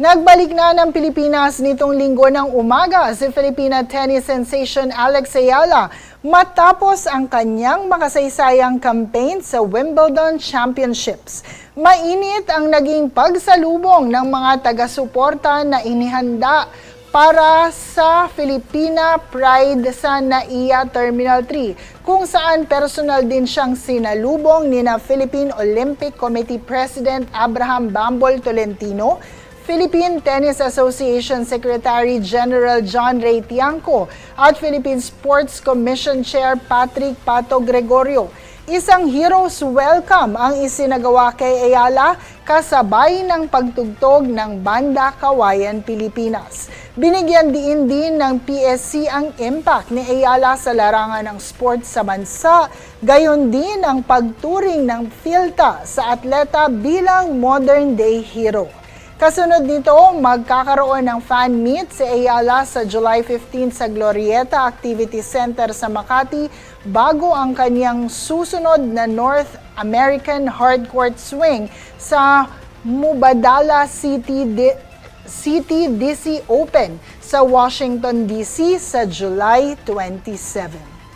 Nagbalik na ng Pilipinas nitong linggo ng umaga si Filipina tennis sensation Alex Ayala matapos ang kanyang makasaysayang campaign sa Wimbledon Championships. Mainit ang naging pagsalubong ng mga taga-suporta na inihanda para sa Filipina Pride sa NAIA Terminal 3, kung saan personal din siyang sinalubong ni Philippine Olympic Committee President Abraham Bambol Tolentino, Philippine Tennis Association Secretary General John Ray Tiangco at Philippine Sports Commission Chair Patrick Pato Gregorio. Isang hero's welcome ang isinagawa kay Ayala kasabay ng pagtugtog ng Banda Kawayan Pilipinas. Binigyan din ng PSC ang impact ni Ayala sa larangan ng sports sa bansa, gayon din ang pagturing ng PhilTA sa atleta bilang modern-day hero. Kasunod nito, magkakaroon ng fan meet si Ayala sa July 15 sa Glorieta Activity Center sa Makati bago ang kanyang susunod na North American Hardcourt Swing sa Mubadala City DC Open sa Washington DC sa July 27.